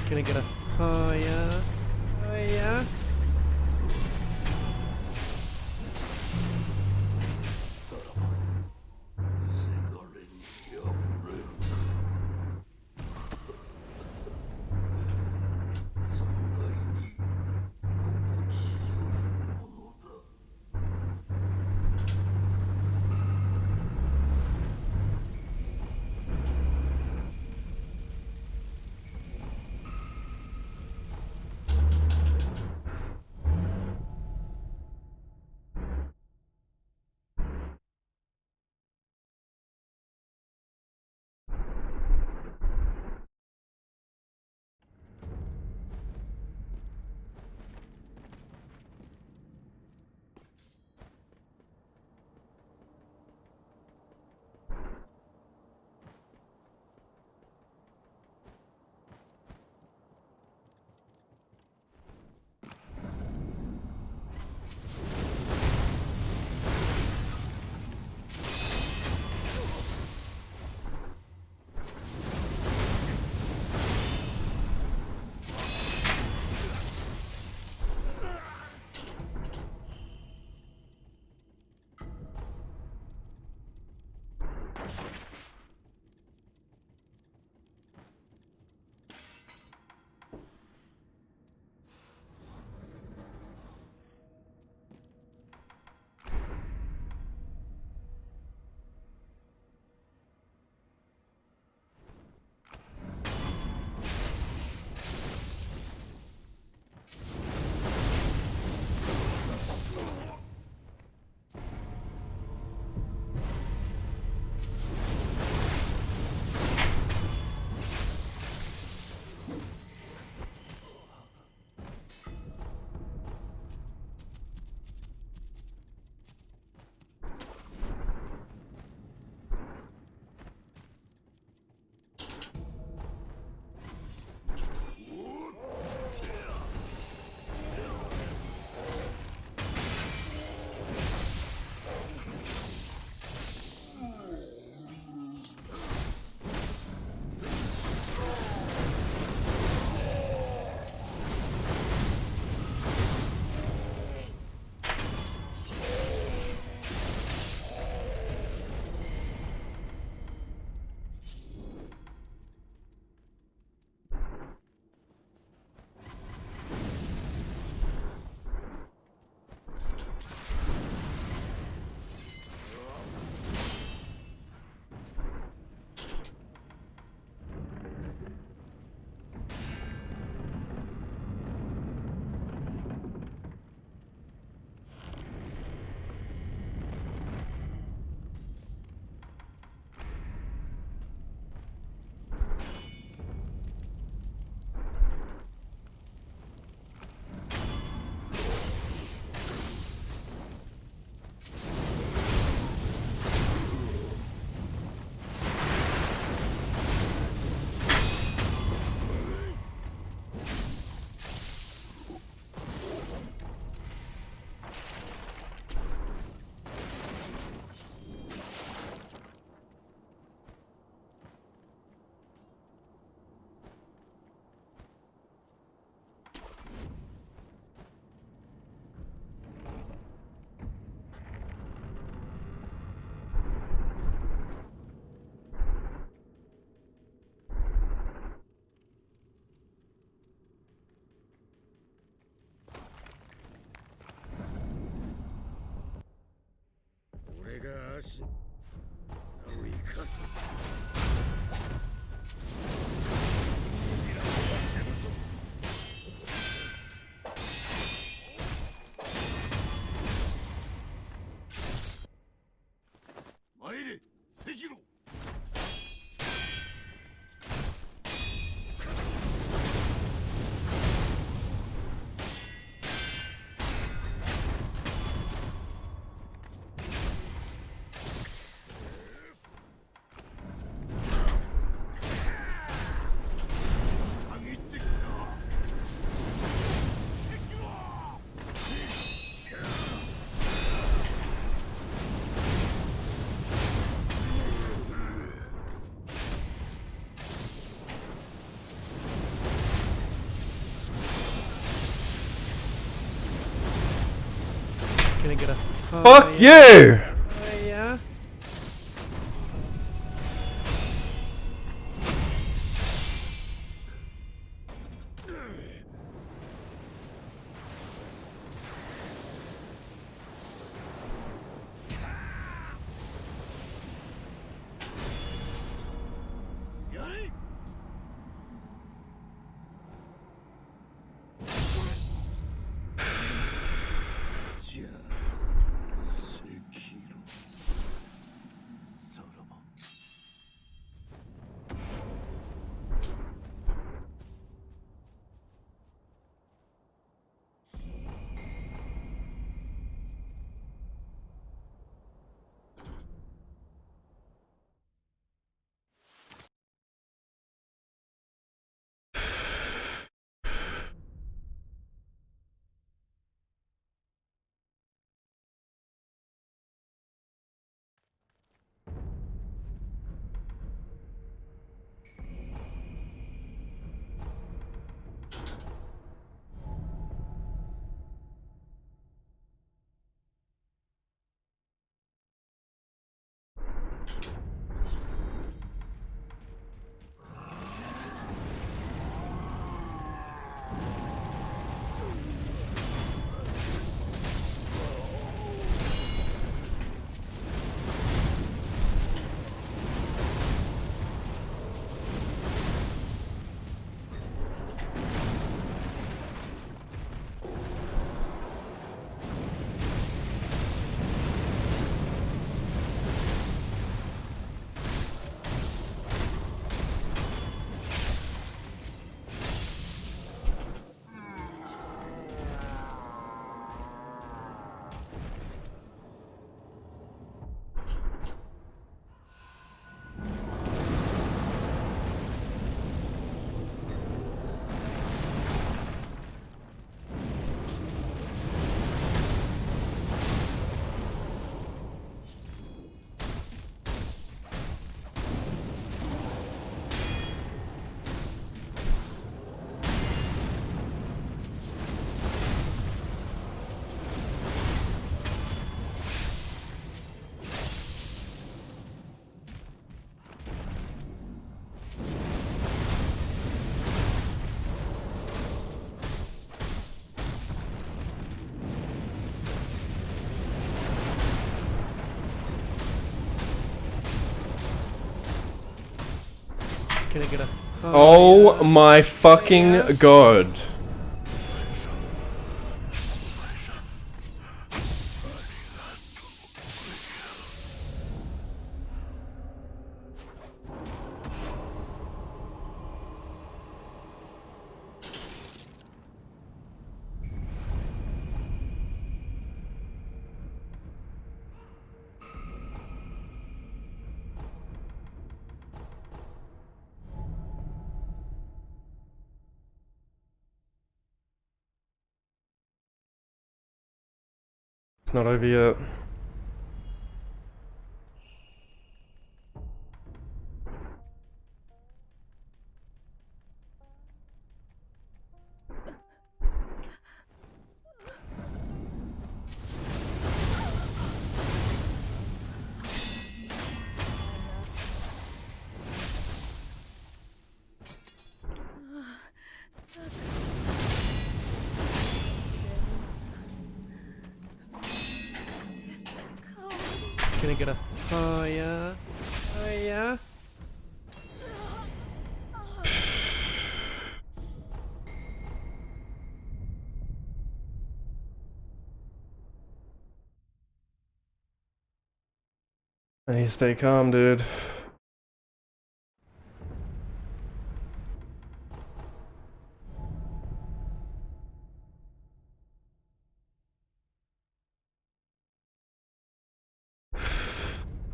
Can I get a oh yeah? Oh yeah?し名を生かす参れ赤炉 Can I get a? Fuck you! Oh yeah. Sekiro. Saraba. Can I get a? Oh my fucking god. It's not over yet. Can I get a? Oh yeah. Oh yeah. I need to stay calm, dude.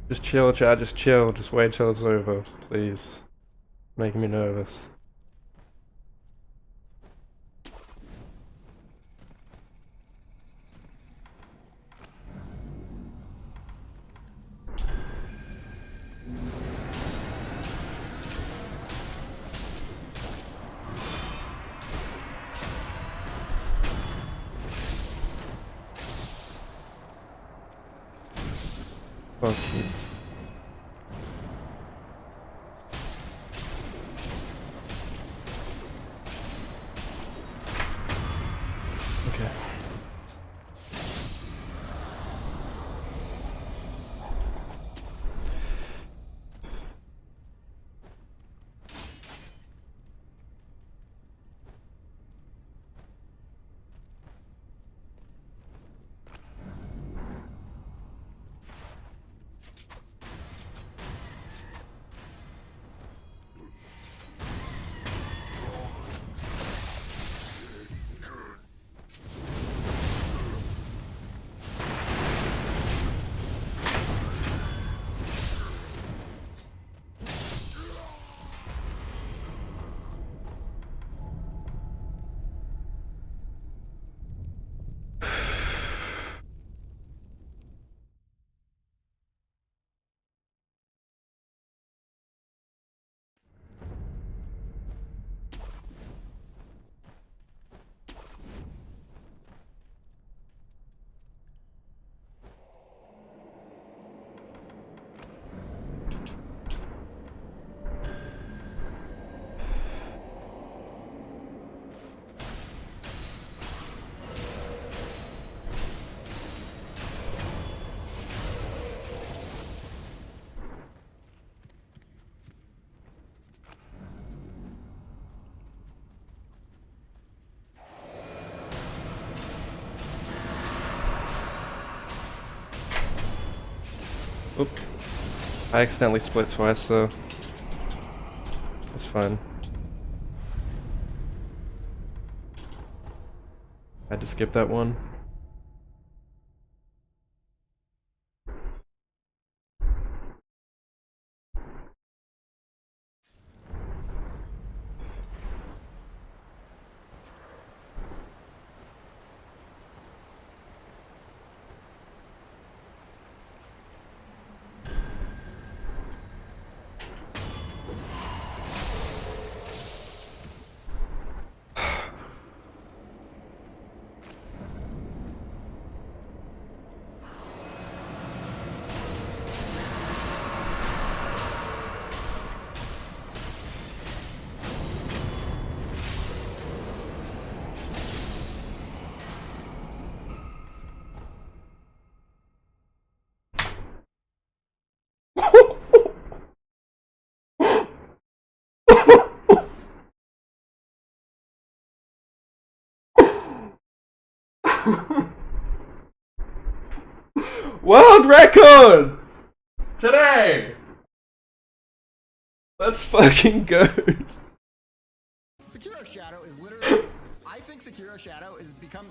Just chill, Chad, just chill. Just wait till it's over, please. Making me nervous. Fuck you. Okay. Oop. I accidentally split twice, so that's fine. I had to skip that one. World record! Today! Let's fucking go. Sekiro Shadow is literally. I think Sekiro Shadow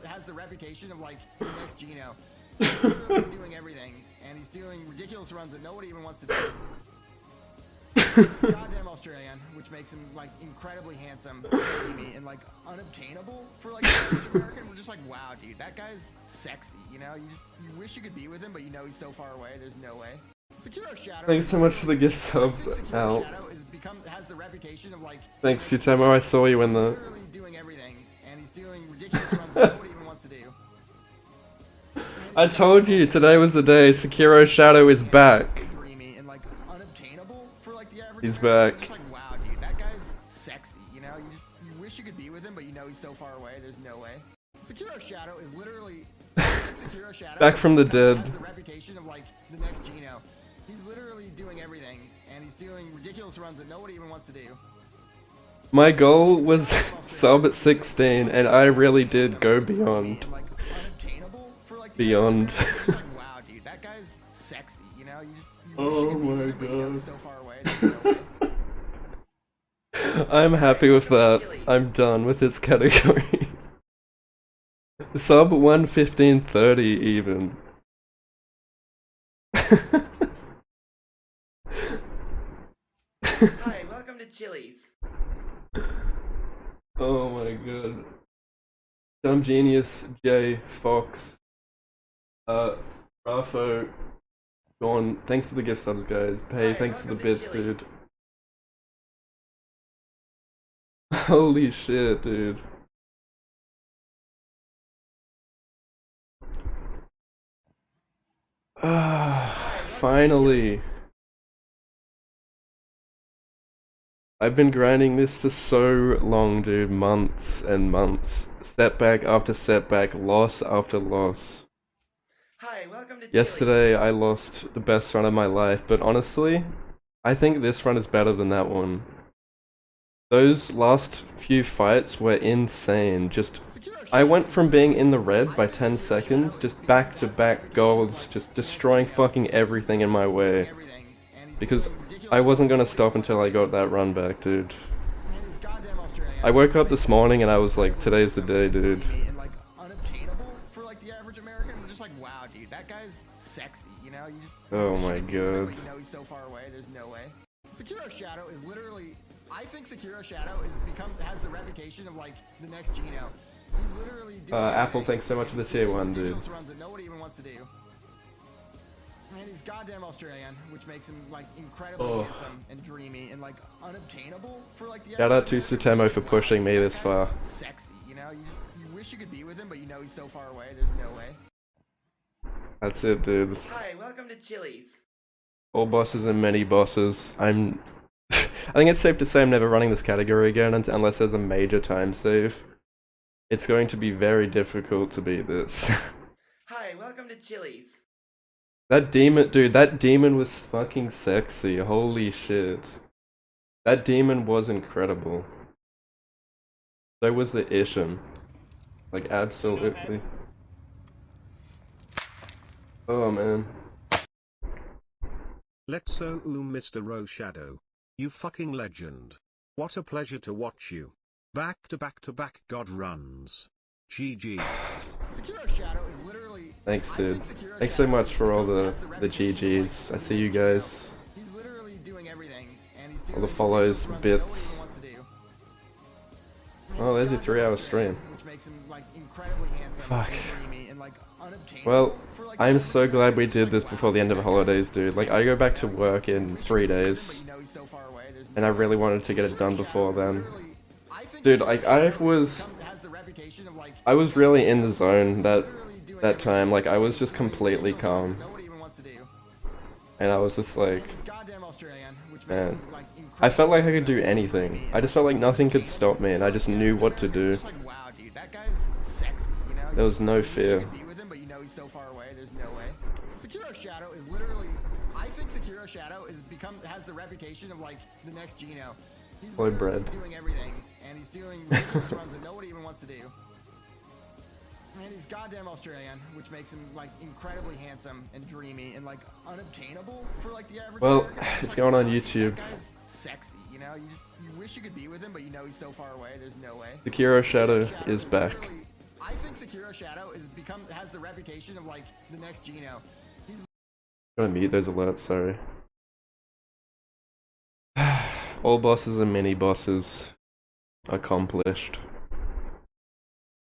has the reputation of like the next Gino. He's literally doing everything, and he's doing ridiculous runs that nobody even wants to do. He's goddamn Australian, which makes him like incredibly handsome, and like unobtainable for like an American. We're just like, wow, dude, that guy's sexy. You know, you wish you could be with him, but you know he's so far away. There's no way. Sekiro Shadow. Thanks so much for the gift subs, Al. Shadow has the reputation of like. Thanks, Utamo. I saw you in the. Literally doing everything, and he's doing ridiculous runs that nobody even wants to do. I told you today was the day. Sekiro Shadow is back. Dreamy and like unobtainable for like the average. He's American. back. Just like, wow, dude, that guy's sexy. You know, you wish you could be with him, but you know he's so far away. There's no way. Sekiro Shadow is literally. Sekiro Shadow Back from the dead. Has the reputation of like the next Gino. He's literally doing everything, and he's doing ridiculous runs that nobody even wants to do. My goal was sub at 16, and I really did go beyond. And, like, unobtainable for, like, the Beyond. average. Just like, wow, dude, that guy's sexy. You know, you wish Oh you could be my with him, but you know God. he's so far away. There's no way. I'm happy with that. I'm done with this category. Sub 115.30 even. Hi, welcome to Chili's. Oh my god. Dumb Genius, Jay, Fox, Rafo, Gone. Thanks for the gift subs, guys. Hey, Hi, thanks for the welcome to bits, Chili's. dude. Holy shit, dude. Ah, finally. I've been grinding this for so long, dude. Months and months. Setback after setback, loss after loss. Hi, welcome to Chili's. Yesterday I lost the best run of my life, but honestly, I think this run is better than that one. Those last few fights were insane. I went from being in the red by 10 seconds, just back to back golds, just destroying fucking everything in my way. Because I wasn't gonna stop until I got that run back, dude. I woke up this morning and I was like, today's the day, dude. And like unobtainable for like the average American. We're just like, wow, dude, that guy's sexy. You know, you just. Oh my god. You know he's so far away. There's no way. Sekiro Shadow is literally. I think Sekiro Shadow has the reputation of like the next Gino. He's literally doing Apple, thanks so much for the tier 1, dude. Runs that nobody even wants to do. And he's goddamn Australian, which makes him like incredibly handsome and dreamy and like unobtainable for like the. Shout out to Sutemo for pushing me this far. Sexy, you know. You wish you could be with him, but you know he's so far away. There's no way. That's it, dude. Hi, welcome to Chili's. All bosses and many bosses. I think it's safe to say I'm never running this category again unless there's a major time save. It's going to be very difficult to beat this. Hi, welcome to Chili's. That demon, dude, that demon was fucking sexy. Holy shit. That demon was incredible. So was the Ishin. Like, absolutely. Oh, man. Let's so Mr. Roshadow. You fucking legend. What a pleasure to watch you. Back to back god runs. GG. Sekiro Shadow is literally. Thanks, dude. Thanks so much for all the GGs. I see you guys. He's literally doing everything, and he's All the follows, bits. Oh, there's your 3-hour stream. Which makes him like incredibly handsome. Fuck. And dreamy and like unobtainable Well, for, like, I'm so glad we did this before the end of the holidays, dude. Like, I go back to work in 3 days, you know he's so far away. There's and I really wanted to get it done before then. I think Dude, like, I was really in the zone that time. Like, I was just completely calm, nobody even wants to do. and I was just like, Goddamn Australian, which makes man. him like I felt like I could do anything. I just felt like nothing could stop me, and I just knew what to do. like, wow, dude, that guy's sexy, you know? There was no fear. You be with him, but you know he's so far away. There's no way. Sekiro Shadow is literally. I think Sekiro Shadow has the reputation of like the next Gino. He's Boy literally bread. doing everything, and he's doing ridiculous runs that nobody even wants to do. And he's goddamn Australian, which makes him like incredibly handsome and dreamy and like unobtainable for like the average. Well, American. it's like, going on wow, YouTube. That guy's sexy, you know. You wish you could be with him, but you know he's so far away. There's no way. Sekiro Shadow is back. Literally, I think Sekiro Shadow has the reputation of like the next Gino. He's Gotta mute those alerts, sorry. All bosses and mini bosses accomplished.